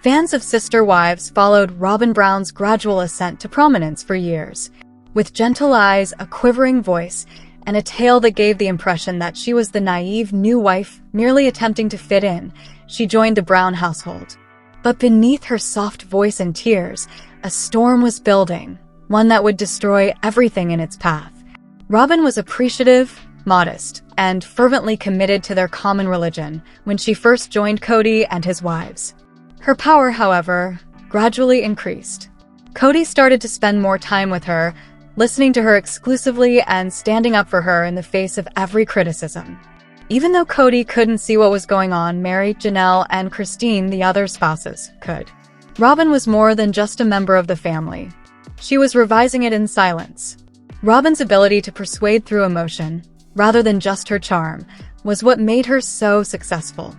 Fans of Sister Wives followed Robyn Brown's gradual ascent to prominence for years. With gentle eyes, a quivering voice, and a tale that gave the impression that she was the naive new wife merely attempting to fit in, she joined the Brown household. But beneath her soft voice and tears, a storm was building, one that would destroy everything in its path. Robyn was appreciative, modest, and fervently committed to their common religion when she first joined Kody and his wives. Her power, however, gradually increased. Kody started to spend more time with her, listening to her exclusively and standing up for her in the face of every criticism. Even though Kody couldn't see what was going on, Mary, Janelle, and Christine, the other spouses, could. Robyn was more than just a member of the family. She was revising it in silence. Robyn's ability to persuade through emotion, rather than just her charm, was what made her so successful.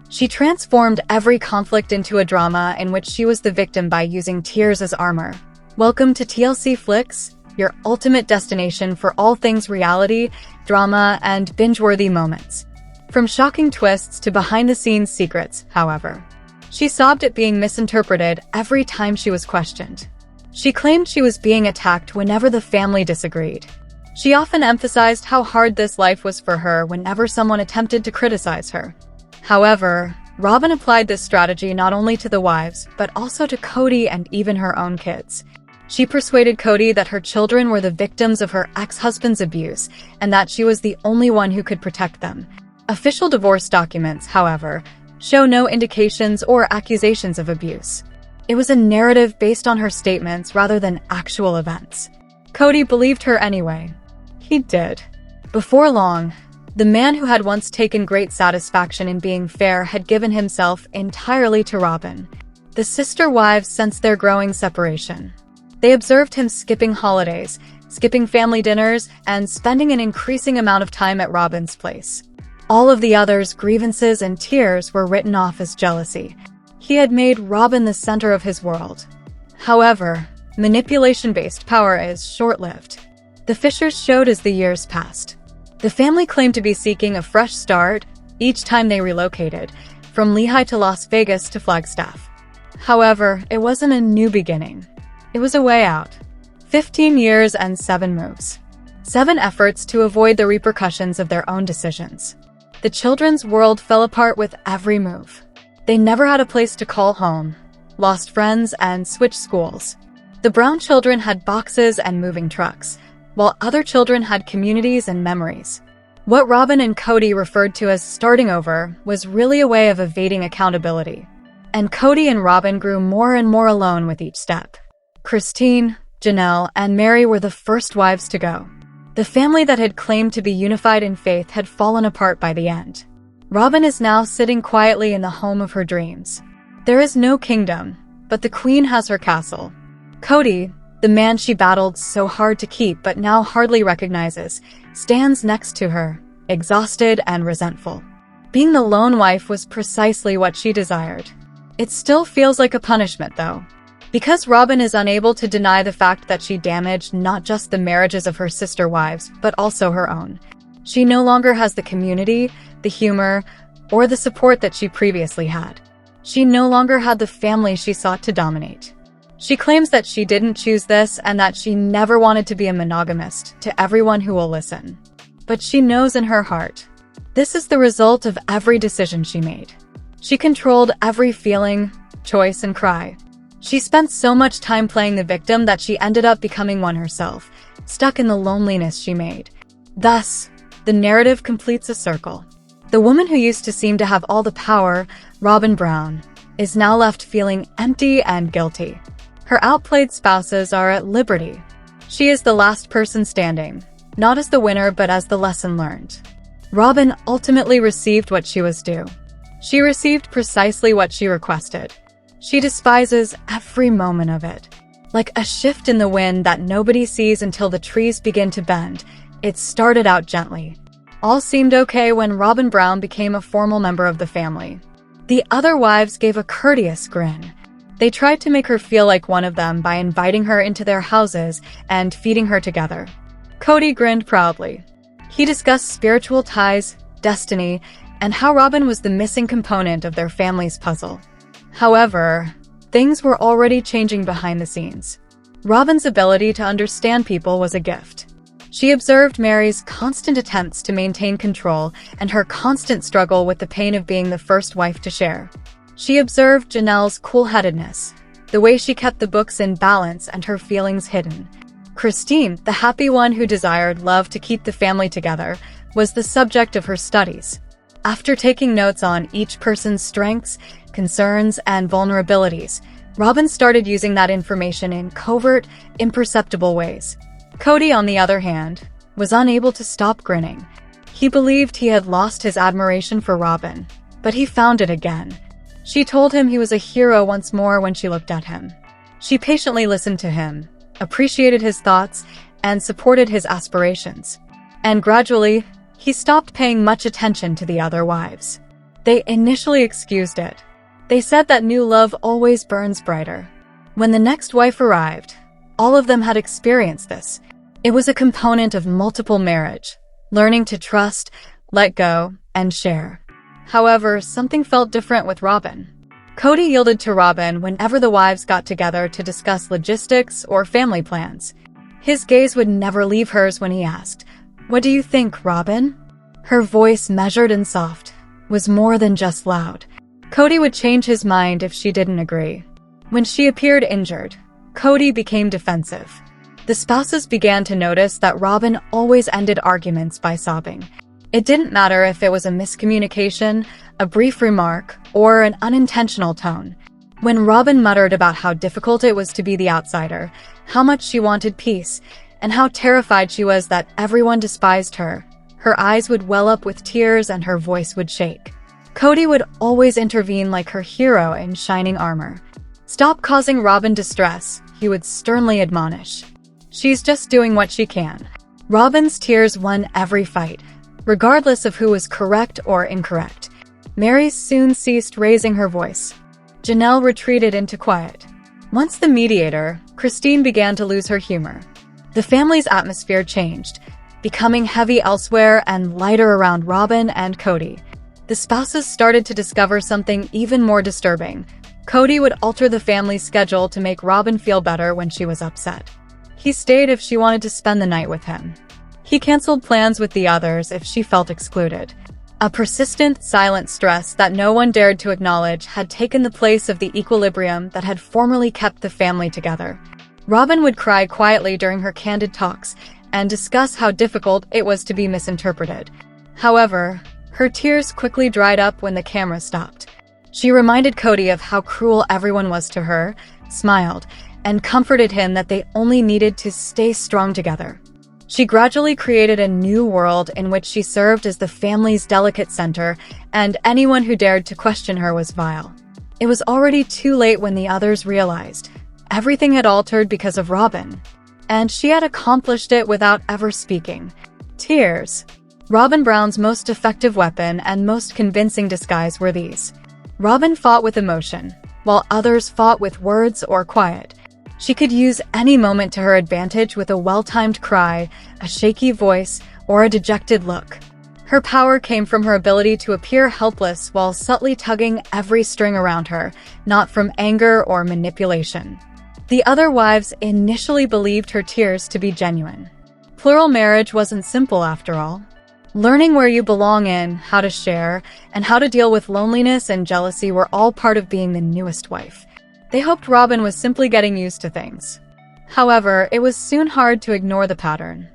She transformed every conflict into a drama in which she was the victim by using tears as armor. Welcome to TLC Flicks, your ultimate destination for all things reality, drama, and binge-worthy moments. From shocking twists to behind-the-scenes secrets, however. She sobbed at being misinterpreted every time she was questioned. She claimed she was being attacked whenever the family disagreed. She often emphasized how hard this life was for her whenever someone attempted to criticize her. However, Robyn applied this strategy not only to the wives, but also to Kody and even her own kids. She persuaded Kody that her children were the victims of her ex-husband's abuse and that she was the only one who could protect them. Official divorce documents, however, show no indications or accusations of abuse. It was a narrative based on her statements rather than actual events. Kody believed her anyway. He did. Before long, the man who had once taken great satisfaction in being fair had given himself entirely to Robyn. The sister wives sensed their growing separation. They observed him skipping holidays, skipping family dinners, and spending an increasing amount of time at Robyn's place. All of the others' grievances and tears were written off as jealousy. He had made Robyn the center of his world. However, manipulation-based power is short-lived. The fissures showed as the years passed. The family claimed to be seeking a fresh start each time they relocated, from Lehigh to Las Vegas to Flagstaff. However, it wasn't a new beginning. It was a way out. 15 years and 7 moves. 7 efforts to avoid the repercussions of their own decisions. The children's world fell apart with every move. They never had a place to call home, lost friends, and switched schools. The Brown children had boxes and moving trucks, while other children had communities and memories. What Robyn and Kody referred to as starting over was really a way of evading accountability. And Kody and Robyn grew more and more alone with each step. Christine, Janelle, and Mary were the first wives to go. The family that had claimed to be unified in faith had fallen apart by the end. Robyn is now sitting quietly in the home of her dreams. There is no kingdom, but the queen has her castle. Kody, the man she battled so hard to keep but now hardly recognizes, stands next to her, exhausted and resentful. Being the lone wife was precisely what she desired. It still feels like a punishment, though. Because Robyn is unable to deny the fact that she damaged not just the marriages of her sister wives, but also her own. She no longer has the community, the humor, or the support that she previously had. She no longer had the family she sought to dominate. She claims that she didn't choose this and that she never wanted to be a monogamist, to everyone who will listen. But she knows in her heart. This is the result of every decision she made. She controlled every feeling, choice, and cry. She spent so much time playing the victim that she ended up becoming one herself, stuck in the loneliness she made. Thus, the narrative completes a circle. The woman who used to seem to have all the power, Robyn Brown, is now left feeling empty and guilty. Her outplayed spouses are at liberty. She is the last person standing, not as the winner but as the lesson learned. Robyn ultimately received what she was due. She received precisely what she requested. She despises every moment of it. Like a shift in the wind that nobody sees until the trees begin to bend, it started out gently. All seemed okay when Robyn Brown became a formal member of the family. The other wives gave a courteous grin. They tried to make her feel like one of them by inviting her into their houses and feeding her together. Kody grinned proudly. He discussed spiritual ties, destiny, and how Robyn was the missing component of their family's puzzle. However, things were already changing behind the scenes. Robyn's ability to understand people was a gift. She observed Mary's constant attempts to maintain control and her constant struggle with the pain of being the first wife to share. She observed Janelle's cool-headedness, the way she kept the books in balance and her feelings hidden. Christine, the happy one who desired love to keep the family together, was the subject of her studies. After taking notes on each person's strengths, concerns, and vulnerabilities, Robyn started using that information in covert, imperceptible ways. Cody, on the other hand, was unable to stop grinning. He believed he had lost his admiration for Robyn, but he found it again. She told him he was a hero once more when she looked at him. She patiently listened to him, appreciated his thoughts, and supported his aspirations. And gradually, he stopped paying much attention to the other wives. They initially excused it. They said that new love always burns brighter. When the next wife arrived, all of them had experienced this. It was a component of multiple marriage, learning to trust, let go, and share. However, something felt different with Robyn. Cody yielded to Robyn whenever the wives got together to discuss logistics or family plans. His gaze would never leave hers when he asked, "What do you think, Robyn?" Her voice, measured and soft, was more than just loud. Cody would change his mind if she didn't agree. When she appeared injured, Cody became defensive. The spouses began to notice that Robyn always ended arguments by sobbing. It didn't matter if it was a miscommunication, a brief remark, or an unintentional tone. When Robyn muttered about how difficult it was to be the outsider, how much she wanted peace, and how terrified she was that everyone despised her, her eyes would well up with tears and her voice would shake. Cody would always intervene like her hero in shining armor. "Stop causing Robyn distress," he would sternly admonish. "She's just doing what she can." Robyn's tears won every fight, regardless of who was correct or incorrect. Mary soon ceased raising her voice. Janelle retreated into quiet. Once the mediator, Christine began to lose her humor. The family's atmosphere changed, becoming heavy elsewhere and lighter around Robyn and Cody. The spouses started to discover something even more disturbing. Cody would alter the family's schedule to make Robyn feel better when she was upset. He stayed if she wanted to spend the night with him. He canceled plans with the others if she felt excluded. A persistent, silent stress that no one dared to acknowledge had taken the place of the equilibrium that had formerly kept the family together. Robyn would cry quietly during her candid talks and discuss how difficult it was to be misinterpreted. However, her tears quickly dried up when the camera stopped. She reminded Cody of how cruel everyone was to her, smiled, and comforted him that they only needed to stay strong together. She gradually created a new world in which she served as the family's delicate center, and anyone who dared to question her was vile. It was already too late when the others realized. Everything had altered because of Robyn, and she had accomplished it without ever speaking. Tears. Robyn Brown's most effective weapon and most convincing disguise were these. Robyn fought with emotion, while others fought with words or quiet. She could use any moment to her advantage with a well-timed cry, a shaky voice, or a dejected look. Her power came from her ability to appear helpless while subtly tugging every string around her, not from anger or manipulation. The other wives initially believed her tears to be genuine. Plural marriage wasn't simple after all. Learning where you belong in, how to share, and how to deal with loneliness and jealousy were all part of being the newest wife. They hoped Robyn was simply getting used to things. However, it was soon hard to ignore the pattern.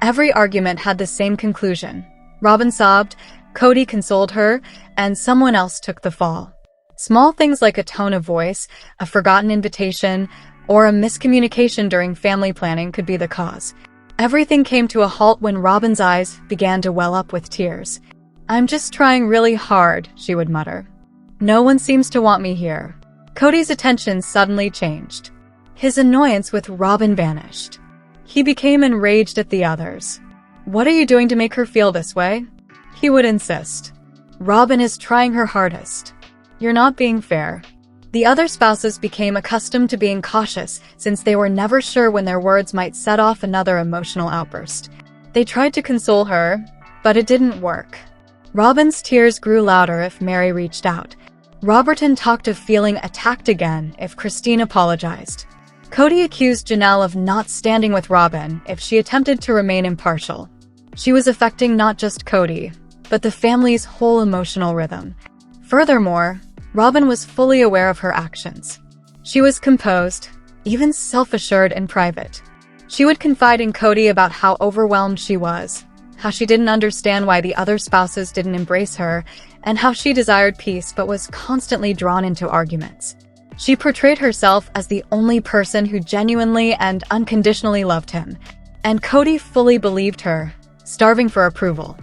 Every argument had the same conclusion. Robyn sobbed, Cody consoled her, and someone else took the fall. Small things like a tone of voice, a forgotten invitation, or a miscommunication during family planning could be the cause. Everything came to a halt when Robyn's eyes began to well up with tears. "I'm just trying really hard," she would mutter. "No one seems to want me here." Cody's attention suddenly changed. His annoyance with Robyn vanished. He became enraged at the others. "What are you doing to make her feel this way?" he would insist. "Robyn is trying her hardest. You're not being fair." The other spouses became accustomed to being cautious since they were never sure when their words might set off another emotional outburst. They tried to console her, but it didn't work. Robyn's tears grew louder if Mary reached out. Roberton talked of feeling attacked again if Christine apologized. Cody accused Janelle of not standing with Robyn if she attempted to remain impartial. She was affecting not just Cody, but the family's whole emotional rhythm. Furthermore, Robyn was fully aware of her actions. She was composed, even self-assured in private. She would confide in Cody about how overwhelmed she was, how she didn't understand why the other spouses didn't embrace her, and how she desired peace but was constantly drawn into arguments. She portrayed herself as the only person who genuinely and unconditionally loved him, and Cody fully believed her, starving for approval.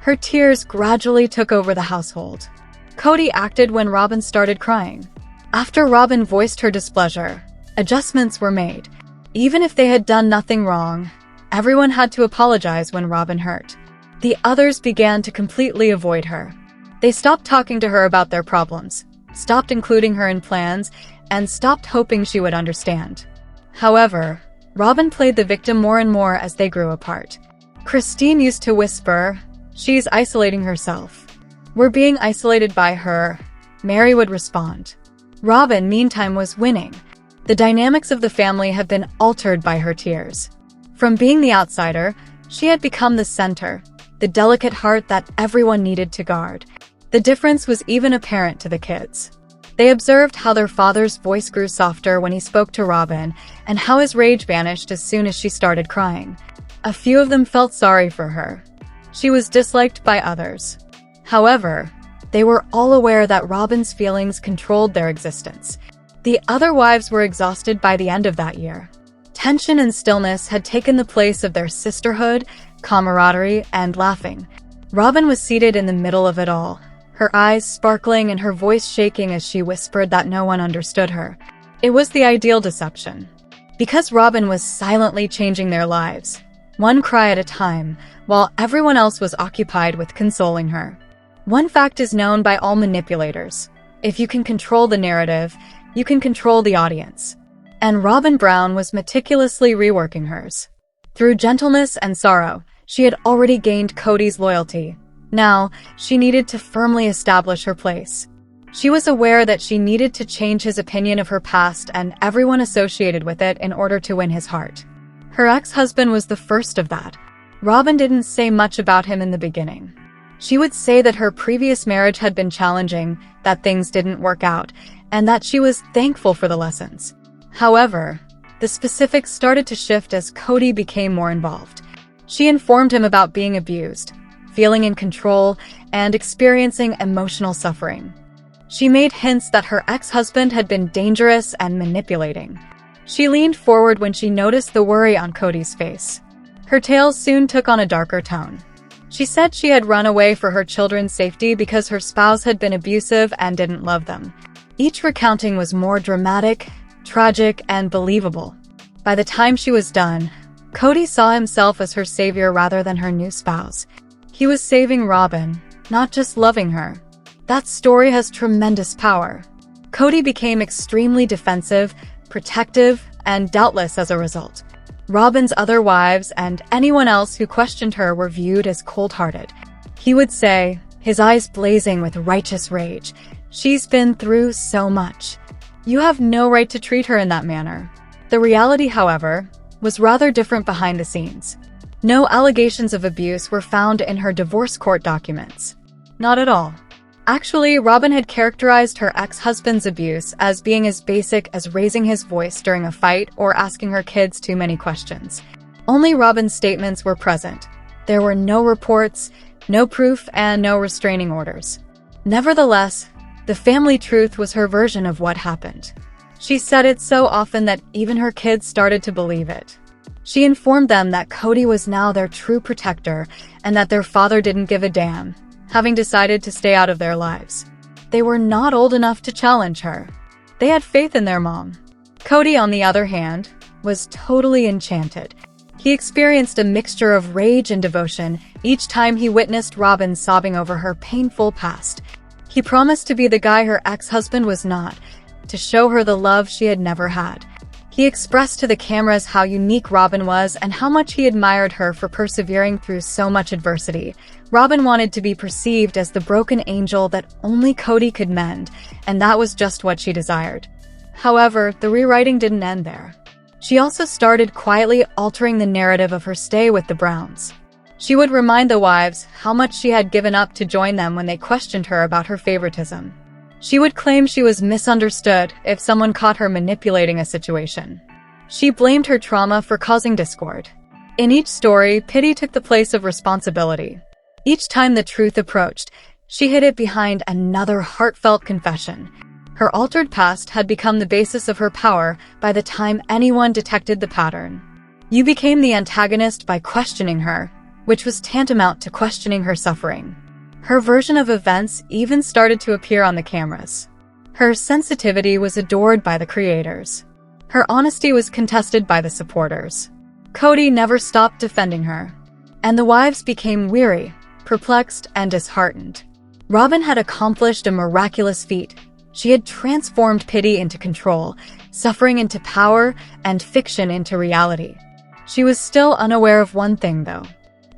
Her tears gradually took over the household. Cody acted when Robyn started crying. After Robyn voiced her displeasure, adjustments were made. Even if they had done nothing wrong, everyone had to apologize when Robyn hurt. The others began to completely avoid her. They stopped talking to her about their problems, stopped including her in plans, and stopped hoping she would understand. However, Robyn played the victim more and more as they grew apart. Christine used to whisper, "She's isolating herself. We're being isolated by her," Mary would respond. Robyn, meantime, was winning. The dynamics of the family had been altered by her tears. From being the outsider, she had become the center, the delicate heart that everyone needed to guard. The difference was even apparent to the kids. They observed how their father's voice grew softer when he spoke to Robyn, and how his rage vanished as soon as she started crying. A few of them felt sorry for her. She was disliked by others. However, they were all aware that Robyn's feelings controlled their existence. The other wives were exhausted by the end of that year. Tension and stillness had taken the place of their sisterhood, camaraderie, and laughing. Robyn was seated in the middle of it all, her eyes sparkling and her voice shaking as she whispered that no one understood her. It was the ideal deception. Because Robyn was silently changing their lives, one cry at a time, while everyone else was occupied with consoling her. One fact is known by all manipulators: if you can control the narrative, you can control the audience. And Robyn Brown was meticulously reworking hers. Through gentleness and sorrow, she had already gained Cody's loyalty. Now, she needed to firmly establish her place. She was aware that she needed to change his opinion of her past and everyone associated with it in order to win his heart. Her ex-husband was the first of that. Robyn didn't say much about him in the beginning. She would say that her previous marriage had been challenging, that things didn't work out, and that she was thankful for the lessons. However, the specifics started to shift as Cody became more involved. She informed him about being abused, feeling in control, and experiencing emotional suffering. She made hints that her ex-husband had been dangerous and manipulating. She leaned forward when she noticed the worry on Cody's face. Her tale soon took on a darker tone. She said she had run away for her children's safety because her spouse had been abusive and didn't love them. Each recounting was more dramatic, tragic, and believable. By the time she was done, Cody saw himself as her savior rather than her new spouse. He was saving Robyn, not just loving her. That story has tremendous power. Cody became extremely defensive, protective, and doubtless as a result. Robyn's other wives and anyone else who questioned her were viewed as cold-hearted. He would say, his eyes blazing with righteous rage, "She's been through so much. You have no right to treat her in that manner." The reality, however, was rather different behind the scenes. No allegations of abuse were found in her divorce court documents. Not at all. Actually, Robyn had characterized her ex-husband's abuse as being as basic as raising his voice during a fight or asking her kids too many questions. Only Robyn's statements were present. There were no reports, no proof, and no restraining orders. Nevertheless, the family truth was her version of what happened. She said it so often that even her kids started to believe it. She informed them that Cody was now their true protector and that their father didn't give a damn, having decided to stay out of their lives. They were not old enough to challenge her. They had faith in their mom. Cody, on the other hand, was totally enchanted. He experienced a mixture of rage and devotion each time he witnessed Robyn sobbing over her painful past. He promised to be the guy her ex-husband was not, to show her the love she had never had. He expressed to the cameras how unique Robyn was and how much he admired her for persevering through so much adversity. Robyn wanted to be perceived as the broken angel that only Cody could mend, and that was just what she desired. However, the rewriting didn't end there. She also started quietly altering the narrative of her stay with the Browns. She would remind the wives how much she had given up to join them when they questioned her about her favoritism. She would claim she was misunderstood if someone caught her manipulating a situation. She blamed her trauma for causing discord. In each story, pity took the place of responsibility. Each time the truth approached, she hid it behind another heartfelt confession. Her altered past had become the basis of her power by the time anyone detected the pattern. You became the antagonist by questioning her, which was tantamount to questioning her suffering. Her version of events even started to appear on the cameras. Her sensitivity was adored by the creators. Her honesty was contested by the supporters. Cody never stopped defending her. And the wives became weary, perplexed, and disheartened. Robyn had accomplished a miraculous feat. She had transformed pity into control, suffering into power, and fiction into reality. She was still unaware of one thing, though.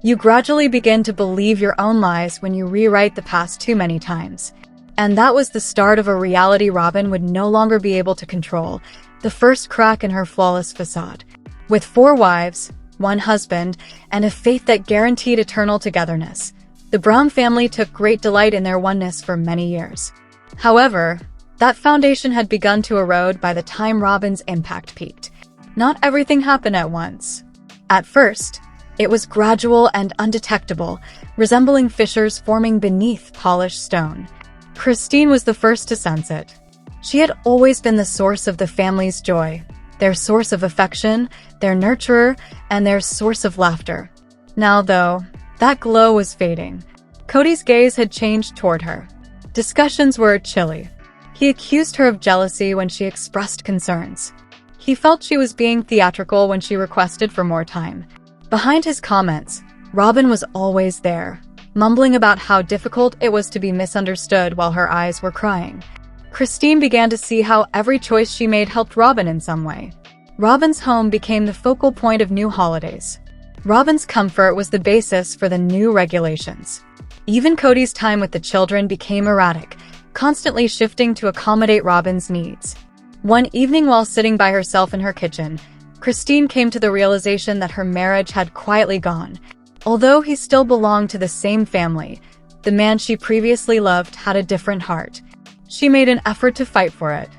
You gradually begin to believe your own lies when you rewrite the past too many times. And that was the start of a reality Robyn would no longer be able to control, the first crack in her flawless facade. With 4 wives, 1 husband, and a faith that guaranteed eternal togetherness, the Brown family took great delight in their oneness for many years. However, that foundation had begun to erode by the time Robyn's impact peaked. Not everything happened at once. At first, it was gradual and undetectable, resembling fissures forming beneath polished stone. Christine was the first to sense it. She had always been the source of the family's joy, their source of affection, their nurturer, and their source of laughter. Now, though, that glow was fading. Cody's gaze had changed toward her. Discussions were chilly. He accused her of jealousy when she expressed concerns. He felt she was being theatrical when she requested for more time. Behind his comments, Robyn was always there, mumbling about how difficult it was to be misunderstood while her eyes were crying. Christine began to see how every choice she made helped Robyn in some way. Robyn's home became the focal point of new holidays. Robyn's comfort was the basis for the new regulations. Even Cody's time with the children became erratic, constantly shifting to accommodate Robyn's needs. One evening while sitting by herself in her kitchen, Christine came to the realization that her marriage had quietly gone. Although he still belonged to the same family, the man she previously loved had a different heart. She made an effort to fight for it.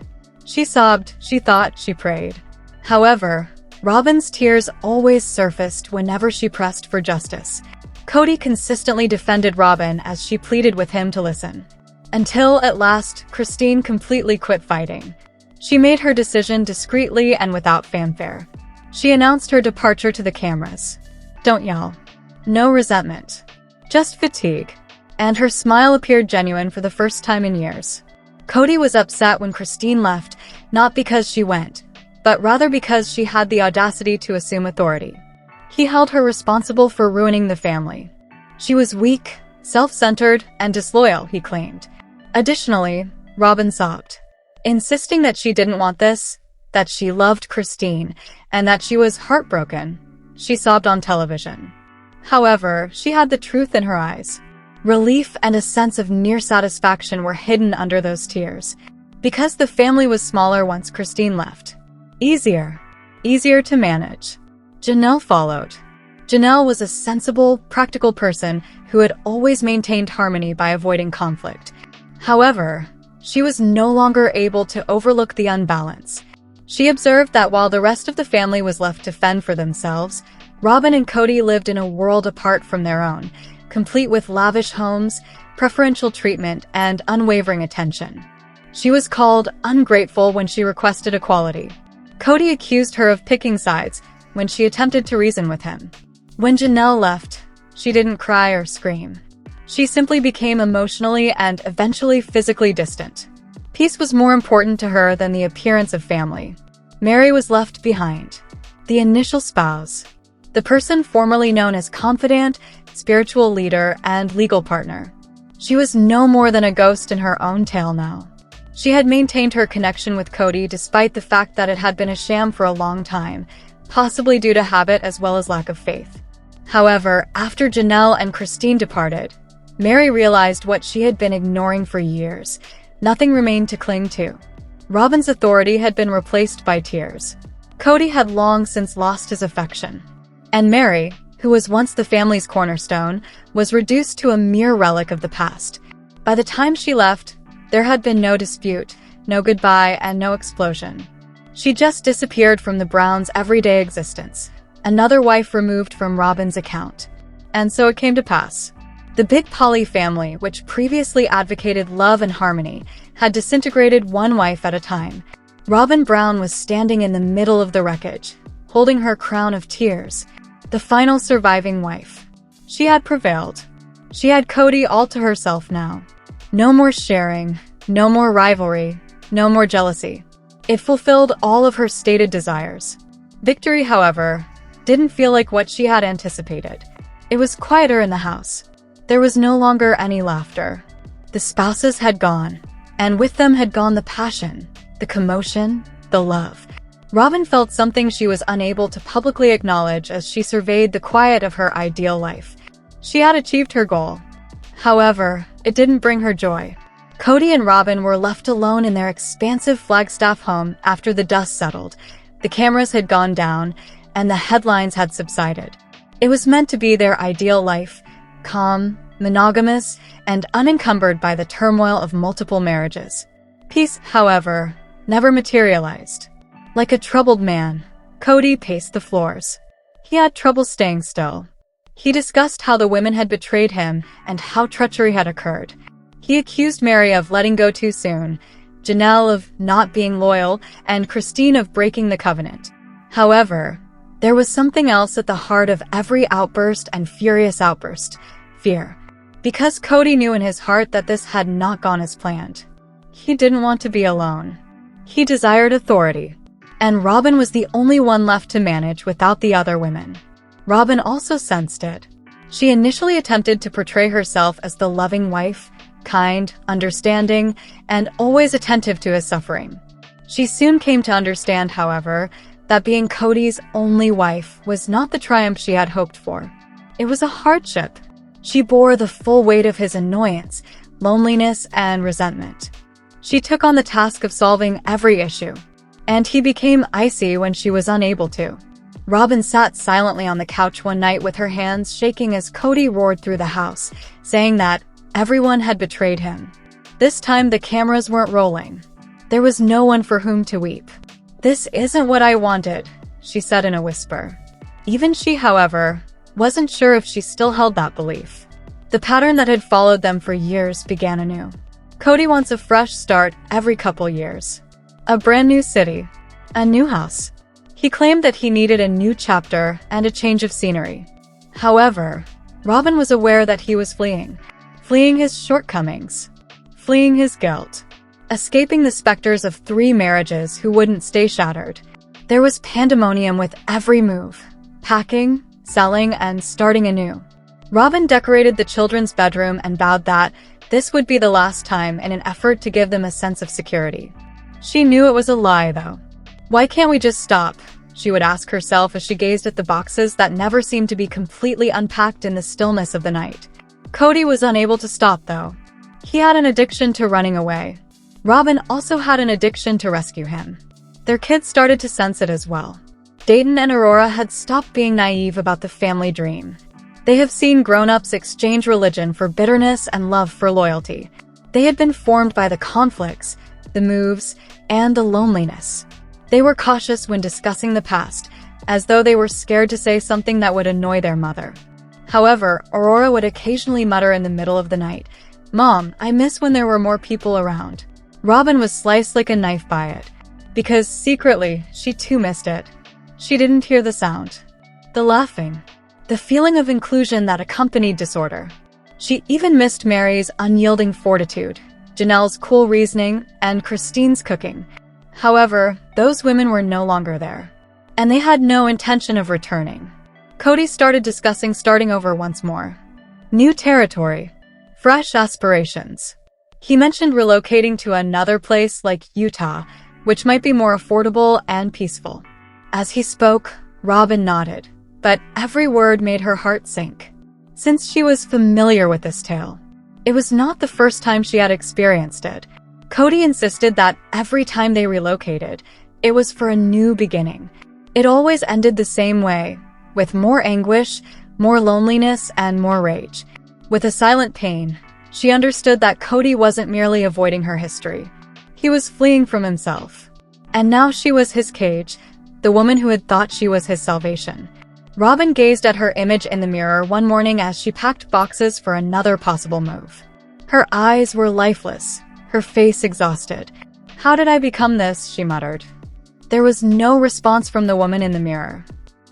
She sobbed, she thought, she prayed. However, Robyn's tears always surfaced whenever she pressed for justice. Cody consistently defended Robyn as she pleaded with him to listen. Until, at last, Christine completely quit fighting. She made her decision discreetly and without fanfare. She announced her departure to the cameras. Don't yell. No resentment. Just fatigue. And her smile appeared genuine for the first time in years. Cody was upset when Christine left, not because she went, but rather because she had the audacity to assume authority. He held her responsible for ruining the family. She was weak, self-centered, and disloyal, he claimed. Additionally, Robyn sobbed, insisting that she didn't want this, that she loved Christine, and that she was heartbroken. She sobbed on television. However, she had the truth in her eyes. Relief and a sense of near satisfaction were hidden under those tears, because the family was smaller once Christine left. Easier to manage. Janelle followed. Janelle was a sensible, practical person who had always maintained harmony by avoiding conflict. However, she was no longer able to overlook the unbalance. She observed that while the rest of the family was left to fend for themselves, Robyn and Cody lived in a world apart from their own, complete with lavish homes, preferential treatment, and unwavering attention. She was called ungrateful when she requested equality. Cody accused her of picking sides when she attempted to reason with him. When Janelle left, she didn't cry or scream. She simply became emotionally and eventually physically distant. Peace was more important to her than the appearance of family. Mary was left behind. The initial spouse. The person formerly known as confidant, spiritual leader, and legal partner. She was no more than a ghost in her own tale now. She had maintained her connection with Cody despite the fact that it had been a sham for a long time, possibly due to habit as well as lack of faith. However, after Janelle and Christine departed, Mary realized what she had been ignoring for years. Nothing remained to cling to. Robyn's authority had been replaced by tears. Cody had long since lost his affection. And Mary, who was once the family's cornerstone, was reduced to a mere relic of the past. By the time she left, there had been no dispute, no goodbye, and no explosion. She just disappeared from the Browns' everyday existence, another wife removed from Robyn's account. And so it came to pass. The Big Polly family, which previously advocated love and harmony, had disintegrated one wife at a time. Robyn Brown was standing in the middle of the wreckage, holding her crown of tears, the final surviving wife. She had prevailed. She had Cody all to herself now. No more sharing, no more rivalry, no more jealousy. It fulfilled all of her stated desires. Victory, however, didn't feel like what she had anticipated. It was quieter in the house. There was no longer any laughter. The spouses had gone, and with them had gone the passion, the commotion, the love. Robyn felt something she was unable to publicly acknowledge as she surveyed the quiet of her ideal life. She had achieved her goal. However, it didn't bring her joy. Cody and Robyn were left alone in their expansive Flagstaff home after the dust settled. The cameras had gone down, and the headlines had subsided. It was meant to be their ideal life, calm, monogamous, and unencumbered by the turmoil of multiple marriages. Peace, however, never materialized. Like a troubled man, Cody paced the floors. He had trouble staying still. He discussed how the women had betrayed him and how treachery had occurred. He accused Mary of letting go too soon, Janelle of not being loyal, and Christine of breaking the covenant. However, there was something else at the heart of every outburst and furious outburst: fear. Because Cody knew in his heart that this had not gone as planned. He didn't want to be alone. He desired authority. And Robyn was the only one left to manage without the other women. Robyn also sensed it. She initially attempted to portray herself as the loving wife, kind, understanding, and always attentive to his suffering. She soon came to understand, however, that being Cody's only wife was not the triumph she had hoped for. It was a hardship. She bore the full weight of his annoyance, loneliness, and resentment. She took on the task of solving every issue, and he became icy when she was unable to. Robyn sat silently on the couch one night with her hands shaking as Cody roared through the house, saying that everyone had betrayed him. This time the cameras weren't rolling. There was no one for whom to weep. "This isn't what I wanted," she said in a whisper. Even she, however, wasn't sure if she still held that belief. The pattern that had followed them for years began anew. Cody wants a fresh start every couple years. A brand new city. A new house. He claimed that he needed a new chapter and a change of scenery. However, Robyn was aware that he was fleeing. Fleeing his shortcomings. Fleeing his guilt. Escaping the specters of 3 marriages who wouldn't stay shattered. There was pandemonium with every move. Packing, selling, and starting anew. Robyn decorated the children's bedroom and vowed that this would be the last time in an effort to give them a sense of security. She knew it was a lie, though. "Why can't we just stop?" she would ask herself as she gazed at the boxes that never seemed to be completely unpacked in the stillness of the night. Cody was unable to stop, though. He had an addiction to running away. Robyn also had an addiction to rescue him. Their kids started to sense it as well. Dayton and Aurora had stopped being naive about the family dream. They have seen grown-ups exchange religion for bitterness and love for loyalty. They had been formed by the conflicts, the moves, and the loneliness. They were cautious when discussing the past, as though they were scared to say something that would annoy their mother. However, Aurora would occasionally mutter in the middle of the night, "Mom, I miss when there were more people around." Robyn was sliced like a knife by it, because secretly, she too missed it. She didn't hear the sound, the laughing, the feeling of inclusion that accompanied disorder. She even missed Mary's unyielding fortitude, Janelle's cool reasoning, and Christine's cooking. However, those women were no longer there, and they had no intention of returning. Cody started discussing starting over once more. New territory, fresh aspirations. He mentioned relocating to another place like Utah, which might be more affordable and peaceful. As he spoke, Robyn nodded, but every word made her heart sink. Since she was familiar with this tale, it was not the first time she had experienced it. Cody insisted that every time they relocated, it was for a new beginning. It always ended the same way, with more anguish, more loneliness, and more rage. With a silent pain, she understood that Cody wasn't merely avoiding her history. He was fleeing from himself. And now she was his cage, the woman who had thought she was his salvation. Robyn gazed at her image in the mirror one morning as she packed boxes for another possible move. Her eyes were lifeless, her face exhausted. "How did I become this?" she muttered. There was no response from the woman in the mirror.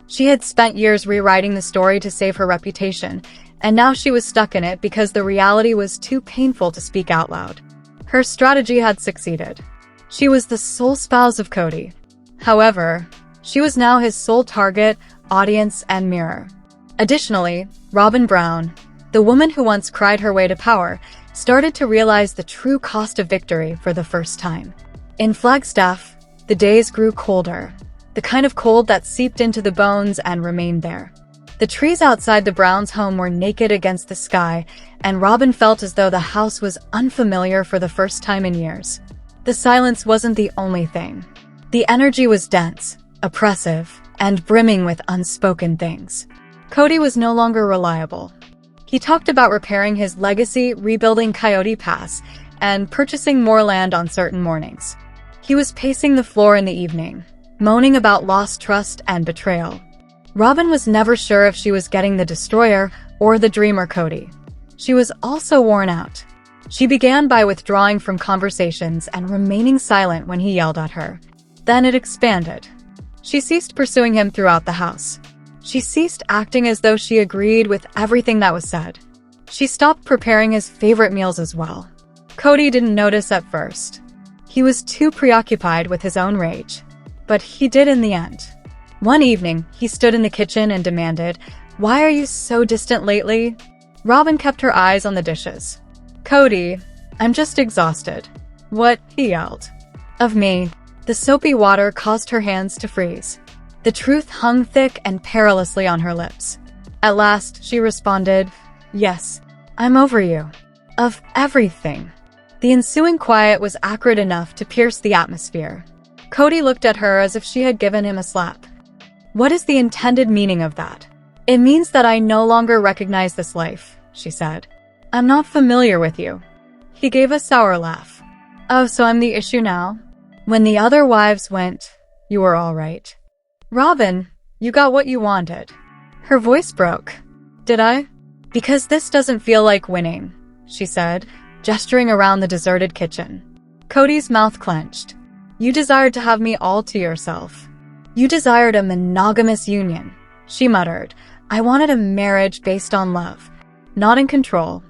She had spent years rewriting the story to save her reputation, and now she was stuck in it because the reality was too painful to speak out loud. Her strategy had succeeded. She was the sole spouse of Cody. However, she was now his sole target, audience, and mirror. Additionally, Robyn Brown, the woman who once cried her way to power, started to realize the true cost of victory for the first time. In Flagstaff, the days grew colder, the kind of cold that seeped into the bones and remained there. The trees outside the Browns' home were naked against the sky, and Robyn felt as though the house was unfamiliar for the first time in years. The silence wasn't the only thing. The energy was dense, oppressive, and brimming with unspoken things. Cody was no longer reliable. He talked about repairing his legacy, rebuilding Coyote Pass, and purchasing more land on certain mornings. He was pacing the floor in the evening, moaning about lost trust and betrayal. Robyn was never sure if she was getting the destroyer or the dreamer Cody. She was also worn out. She began by withdrawing from conversations and remaining silent when he yelled at her. Then it expanded. She ceased pursuing him throughout the house. She ceased acting as though she agreed with everything that was said. She stopped preparing his favorite meals as well. Cody didn't notice at first. He was too preoccupied with his own rage. But he did in the end. One evening, he stood in the kitchen and demanded, "Why are you so distant lately?" Robyn kept her eyes on the dishes. "Cody, I'm just exhausted." "What?" he yelled. "Of me." The soapy water caused her hands to freeze. The truth hung thick and perilously on her lips. At last, she responded, "Yes, I'm over you. Of everything." The ensuing quiet was acrid enough to pierce the atmosphere. Cody looked at her as if she had given him a slap. "What is the intended meaning of that?" "It means that I no longer recognize this life," she said. "I'm not familiar with you." He gave a sour laugh. "Oh, so I'm the issue now? When the other wives went, you were all right." "Robyn, you got what you wanted." Her voice broke. "Did I?" "Because this doesn't feel like winning," she said, gesturing around the deserted kitchen. Cody's mouth clenched. "You desired to have me all to yourself. You desired a monogamous union," she muttered. "I wanted a marriage based on love, not in control,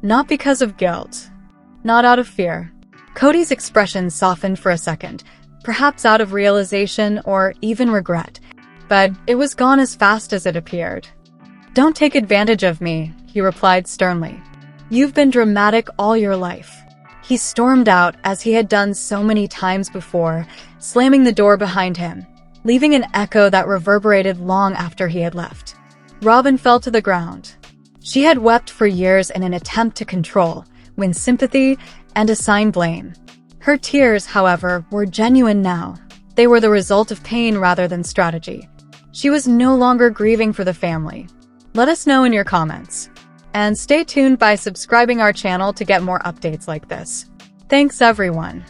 not because of guilt, not out of fear." Cody's expression softened for a second, perhaps out of realization or even regret, but it was gone as fast as it appeared. "Don't take advantage of me," he replied sternly. "You've been dramatic all your life." He stormed out as he had done so many times before, slamming the door behind him, leaving an echo that reverberated long after he had left. Robyn fell to the ground. She had wept for years in an attempt to control, win sympathy, and assign blame. Her tears, however, were genuine now. They were the result of pain rather than strategy. She was no longer grieving for the family. Let us know in your comments. And stay tuned by subscribing our channel to get more updates like this. Thanks everyone.